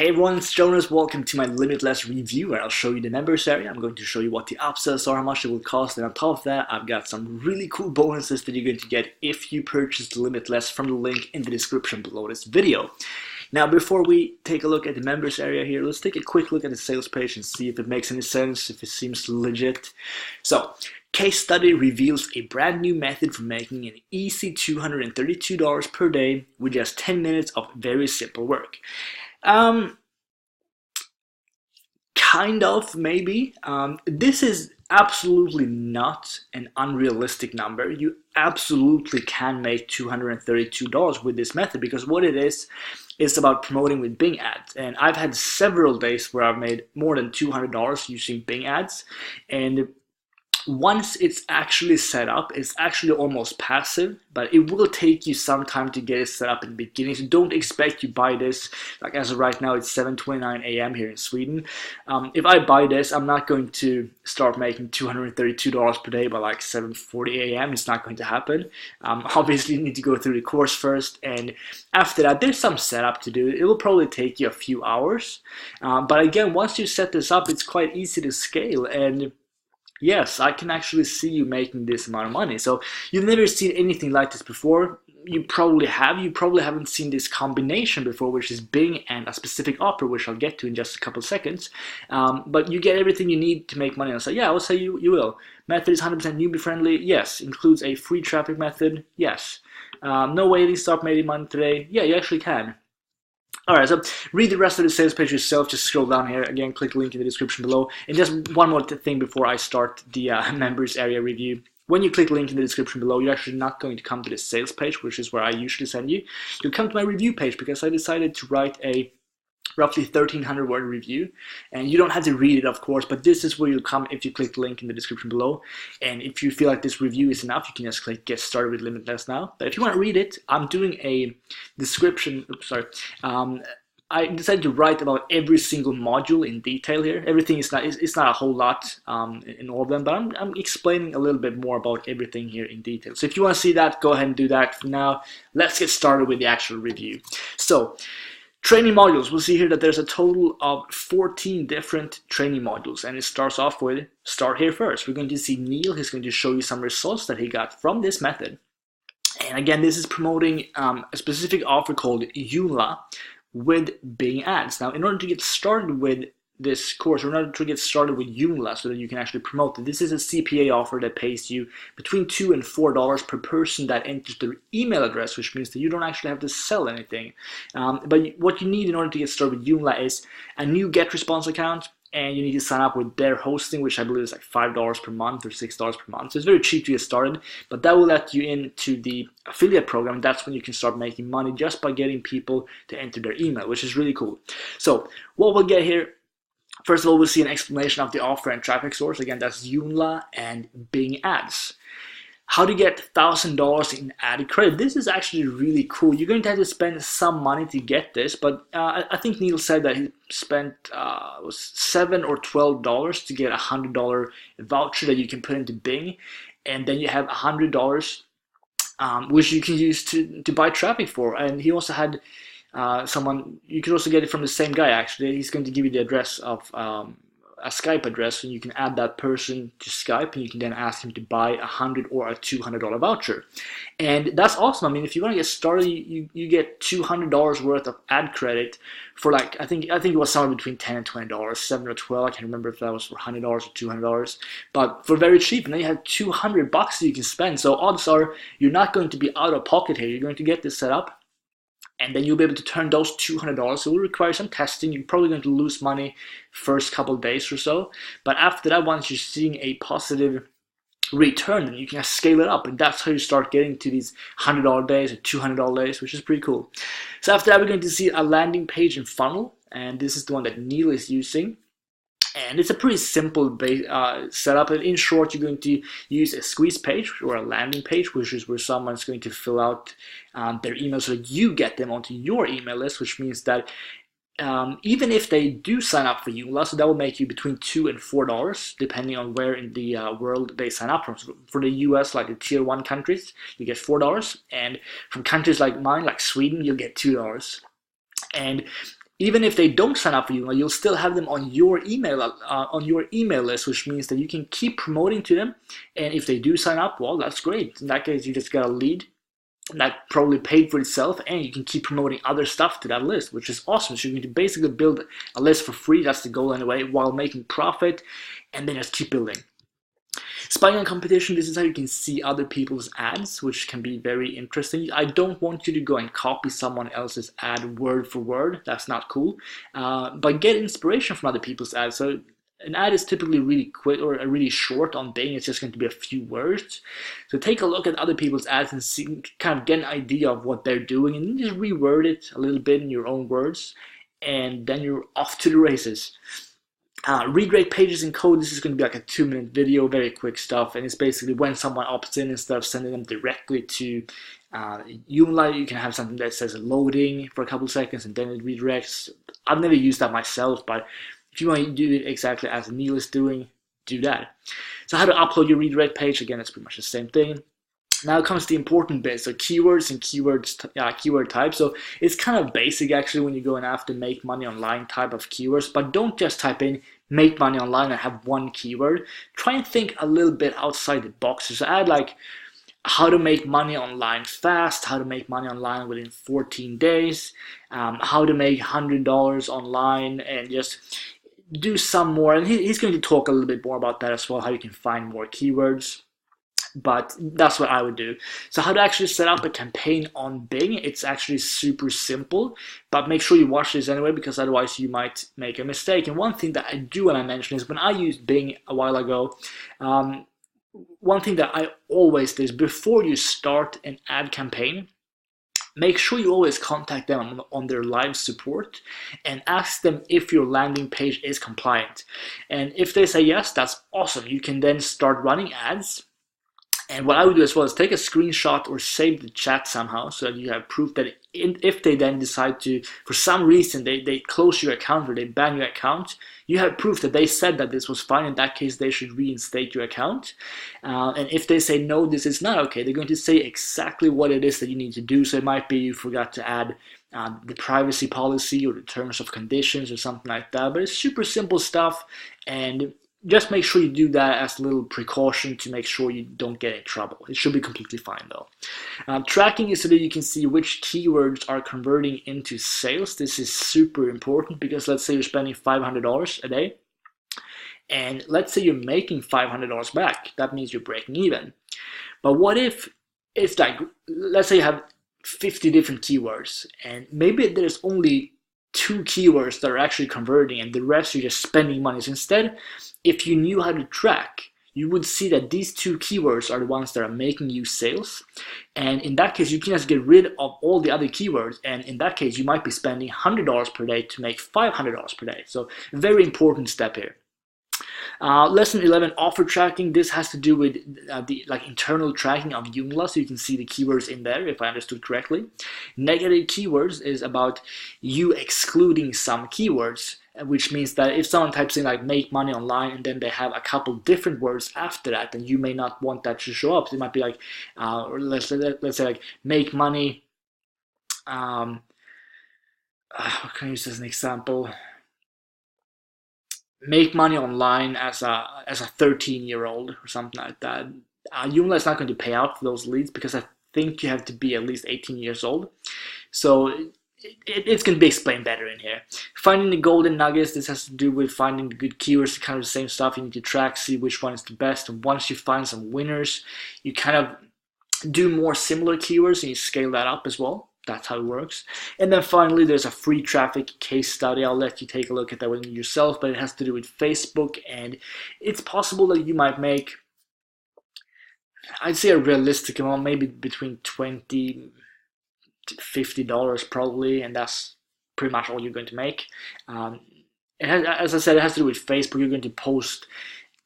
Hey everyone, it's Jonas. Welcome to my Limitless review where I'll show you the members area. I'm going to show you what the upsells are, how much it will cost, and on top of that, I've got some really cool bonuses that you're going to get if you purchase Limitless from the link in the description below this video. Now, before we take a look at the members area here, let's take a quick look at the sales page and see if it makes any sense, if it seems legit. So, case study reveals a brand new method for making an easy $232 per day with just 10 minutes of very simple work. Kind of, maybe. This is absolutely not an unrealistic number. You absolutely can make $232 with this method because what it is about promoting with Bing ads. And I've had several days where I've made more than $200 using Bing ads. And once it's actually set up, it's actually almost passive, but it will take you some time to get it set up in the beginning. So don't expect you buy this, like as of right now, it's 7:29 a.m. here in Sweden. If I buy this, I'm not going to start making $232 per day by like 7:40 a.m. It's not going to happen. Obviously, you need to go through the course first, and after that, there's some setup to do. It will probably take you a few hours. But again, once you set this up, it's quite easy to scale. And yes, I can actually see you making this amount of money. So you've never seen anything like this before. You probably have. You probably haven't seen this combination before, which is Bing and a specific offer, which I'll get to in just a couple seconds. But you get everything you need to make money. So yeah, I would say you will. Method is 100% newbie friendly. Yes. Includes a free traffic method. Yes. No waiting. Start making money today. Yeah, you actually can. Alright, so read the rest of the sales page yourself. Just scroll down here. Again, click the link in the description below. And just one more thing before I start the members area review. When you click the link in the description below, you're actually not going to come to the sales page, which is where I usually send you. You'll come to my review page because I decided to write a roughly 1,300 word review, and you don't have to read it, of course, but this is where you'll come if you click the link in the description below. And if you feel like this review is enough, you can just click get started with Limitless now. But if you want to read it, I'm doing a description. I decided to write about every single module in detail here. Everything is not, it's not a whole lot in all of them, but I'm explaining a little bit more about everything here in detail. So if you want to see that, go ahead and do that. For now, let's get started with the actual review. So, training modules. We'll see here that there's a total of 14 different training modules, and it starts off with start here first. We're going to see Neil. He's going to show you some results that he got from this method. And again, this is promoting a specific offer called Joomla with Bing ads. Now, in order to get started with this course, or in order to get started with Joomla so that you can actually promote it, this is a CPA offer that pays you between $2 and $4 per person that enters their email address, which means that you don't actually have to sell anything. But what you need in order to get started with Joomla is a new GetResponse account, and you need to sign up with their hosting, which I believe is like $5 per month or $6 per month. So it's very cheap to get started, but that will let you into the affiliate program. That's when you can start making money just by getting people to enter their email, which is really cool. So what we'll get here, first of all, we'll see an explanation of the offer and traffic source. Again, that's Joomla and Bing ads. How to get $1,000 in added credit. This is actually really cool. You're going to have to spend some money to get this, but I think Neil said that he spent was $7 or $12 to get a $100 voucher that you can put into Bing, and then you have $100 which you can use to buy traffic for. And he also had someone, you could also get it from the same guy actually. He's going to give you the address of a Skype address, and you can add that person to Skype, and you can then ask him to buy a $100 or a $200 voucher. And that's awesome. I mean, if you want to get started, you get $200 worth of ad credit for like, I think it was somewhere between $10 and $20, 7 or 12. I can't remember if that was for $100 or $200, but for very cheap. And then you have $200 that you can spend. So odds are you're not going to be out of pocket here. You're going to get this set up, and then you'll be able to turn those $200. It will require some testing. You're probably going to lose money first couple of days or so. But after that, once you're seeing a positive return, then you can scale it up. And that's how you start getting to these $100 days or $200 days, which is pretty cool. So after that, we're going to see a landing page and funnel. And this is the one that Neil is using. And it's a pretty simple setup. In short, you're going to use a squeeze page or a landing page, which is where someone's going to fill out their email so that you get them onto your email list, which means that even if they do sign up for Joomla, so that will make you between $2 and $4, depending on where in the world they sign up from. So for the US, like the tier 1 countries, you get $4. And from countries like mine, like Sweden, you'll get $2. And even if they don't sign up for you, you'll still have them on your email list, which means that you can keep promoting to them. And if they do sign up, well, that's great. In that case, you just got a lead that probably paid for itself, and you can keep promoting other stuff to that list, which is awesome. So you're going to basically build a list for free. That's the goal anyway, while making profit, and then just keep building. Spying on competition, this is how you can see other people's ads, which can be very interesting. I don't want you to go and copy someone else's ad word for word. That's not cool. But get inspiration from other people's ads. So an ad is typically really quick or really short on Bing. It's just going to be a few words. So take a look at other people's ads and see, kind of get an idea of what they're doing, and just reword it a little bit in your own words, and then you're off to the races. Redirect pages and code. This is going to be like a 2-minute video, very quick stuff, and it's basically when someone opts in, instead of sending them directly to Joomla, you can have something that says loading for a couple of seconds and then it redirects. I've never used that myself, but if you want to do it exactly as Neil is doing, do that. So how to upload your redirect page, again, it's pretty much the same thing. Now comes the important bit, so keywords and keyword types. So it's kind of basic actually when you're going after make money online type of keywords, but don't just type in make money online and have one keyword. Try and think a little bit outside the box. So add like how to make money online fast, how to make money online within 14 days, how to make $100 online, and just do some more. And he's going to talk a little bit more about that as well, how you can find more keywords. But that's what I would do. So how to actually set up a campaign on Bing, it's actually super simple, but make sure you watch this anyway, because otherwise you might make a mistake. And one thing that I do want to mention is when I used Bing a while ago, one thing that I always do is before you start an ad campaign, make sure you always contact them on their live support and ask them if your landing page is compliant. And if they say yes, that's awesome. You can then start running ads. And what I would do as well is take a screenshot or save the chat somehow, so that you have proof that if they then decide to, for some reason, they close your account or they ban your account, you have proof that they said that this was fine. In that case, they should reinstate your account. And if they say, no, this is not okay, they're going to say exactly what it is that you need to do. So it might be you forgot to add the privacy policy or the terms of conditions or something like that. But it's super simple stuff, and just make sure you do that as a little precaution to make sure you don't get in trouble. It should be completely fine though. Tracking is so that you can see which keywords are converting into sales. This is super important because let's say you're spending $500 a day, and let's say you're making $500 back. That means you're breaking even. But what if it's like, let's say you have 50 different keywords, and maybe there's only 2 keywords that are actually converting and the rest you're just spending money. So instead, if you knew how to track, you would see that these 2 keywords are the ones that are making you sales. And in that case, you can just get rid of all the other keywords. And in that case, you might be spending $100 per day to make $500 per day. So very important step here. Lesson 11, offer tracking. This has to do with the internal tracking of Joomla, so you can see the keywords in there, if I understood correctly. Negative keywords is about you excluding some keywords, which means that if someone types in like make money online and then they have a couple different words after that, then you may not want that to show up. So it might be like, let's say like make money. How can I use this as an example? Make money online as a 13-year-old or something like that. Joomla is not going to pay out for those leads because I think you have to be at least 18 years old. So it's going to be explained better in here. Finding the golden nuggets. This has to do with finding the good keywords, kind of the same stuff. You need to track, see which one is the best. And once you find some winners, you kind of do more similar keywords and you scale that up as well. That's how it works. And then finally, there's a free traffic case study. I'll let you take a look at that one yourself, but it has to do with Facebook. And it's possible that you might make, I'd say a realistic amount, maybe between $20 to $50 probably, and that's pretty much all you're going to make. As I said, it has to do with Facebook. You're going to post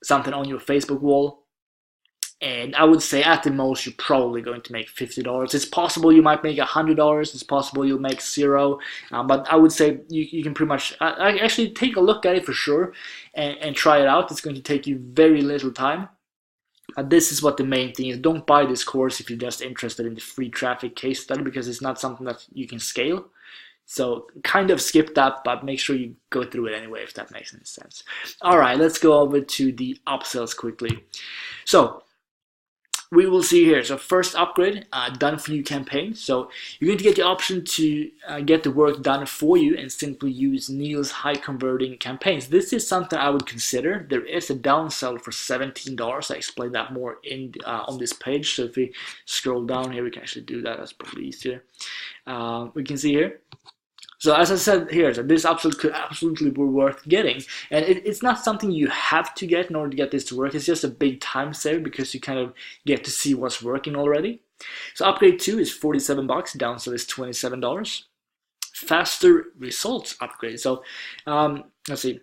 something on your Facebook wall. And I would say at the most, you're probably going to make $50. It's possible you might make $100. It's possible you'll make $0. But I would say you can pretty much actually take a look at it for sure and try it out. It's going to take you very little time. This is what the main thing is. Don't buy this course if you're just interested in the free traffic case study, because it's not something that you can scale. So kind of skip that, but make sure you go through it anyway if that makes any sense. All right, let's go over to the upsells quickly. So we will see here. So first upgrade, done for you campaign. So you're going to get the option to get the work done for you and simply use Neil's high converting campaigns. This is something I would consider. There is a downsell for $17. I explained that more in on this page. So if we scroll down here, we can actually do that. That's probably easier. We can see here. So as I said here, so this upsell could absolutely be worth getting, and it's not something you have to get in order to get this to work. It's just a big time saver because you kind of get to see what's working already. So upgrade 2 is $47, downsell is $27. Faster results upgrade. So let's see,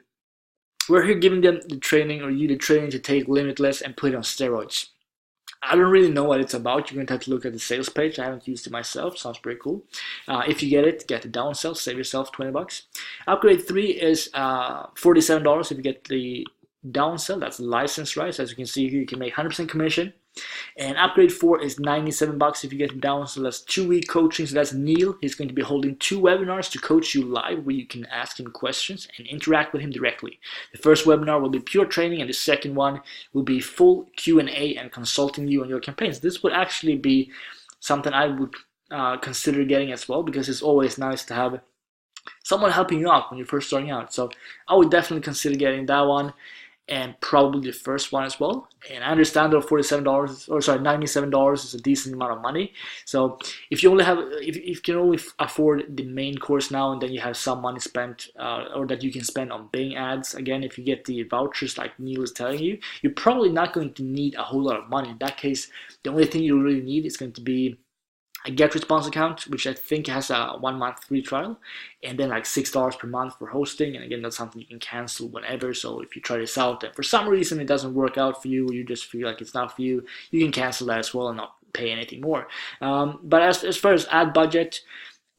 we're here giving them the training, or you the training to take Limitless and put it on steroids. I don't really know what it's about. You're going to have to look at the sales page. I haven't used it myself. Sounds pretty cool. If you get it, get the downsell. Save yourself $20. Upgrade 3 is $47 if you get the downsell. That's license rights. As you can see here, you can make 100% commission. And upgrade 4 is $97 if you get the downsell. That's 2-week coaching. So that's Neil. He's going to be holding 2 webinars to coach you live where you can ask him questions and interact with him directly. The first webinar will be pure training, and the second one will be full Q&A and consulting you on your campaigns. This would actually be something I would consider getting as well, because it's always nice to have someone helping you out when you're first starting out. So I would definitely consider getting that one, and probably the first one as well. And I understand that $97 is a decent amount of money. So if you only have, if you can only afford the main course now, and then you have some money spent or that you can spend on Bing ads, again, if you get the vouchers like Neil is telling you, you're probably not going to need a whole lot of money. In that case, the only thing you really need is going to be a GetResponse account, which I think has a 1-month free trial, and then like $6 per month for hosting. And again, that's something you can cancel whenever. So if you try this out and for some reason it doesn't work out for you, or you just feel like it's not for you, you can cancel that as well and not pay anything more. But as far as ad budget,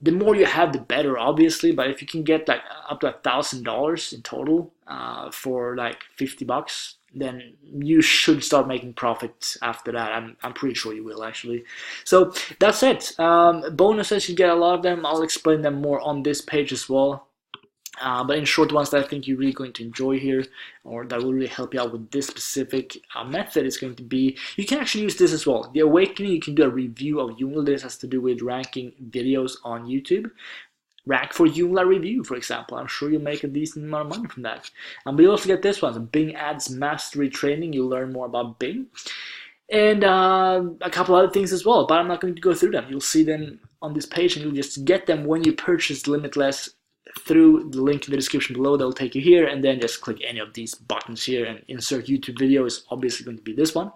the more you have, the better, obviously. But if you can get like up to $1,000 in total for like $50, then you should start making profits after that. I'm pretty sure you will, actually. So that's it. Bonuses, you get a lot of them. I'll explain them more on this page as well. But in short, ones that I think you're really going to enjoy here, or that will really help you out with this specific method, is going to be, you can actually use this as well. The Awakening, you can do a review of Joomla. This has to do with ranking videos on YouTube. Rank for Joomla review, for example. I'm sure you'll make a decent amount of money from that. But you also get this one, the Bing Ads Mastery Training. You'll learn more about Bing. And a couple other things as well, but I'm not going to go through them. You'll see them on this page, and you'll just get them when you purchase Limitless through the link in the description below. That will take you here, and then just click any of these buttons here and insert YouTube video. Is obviously going to be this one.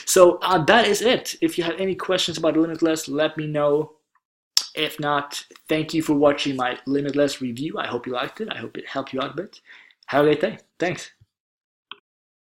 So that is it. If you have any questions about Limitless, let me know. If not, thank you for watching my Limitless review. I hope you liked it. I hope it helped you out a bit. Have a great day. Thanks.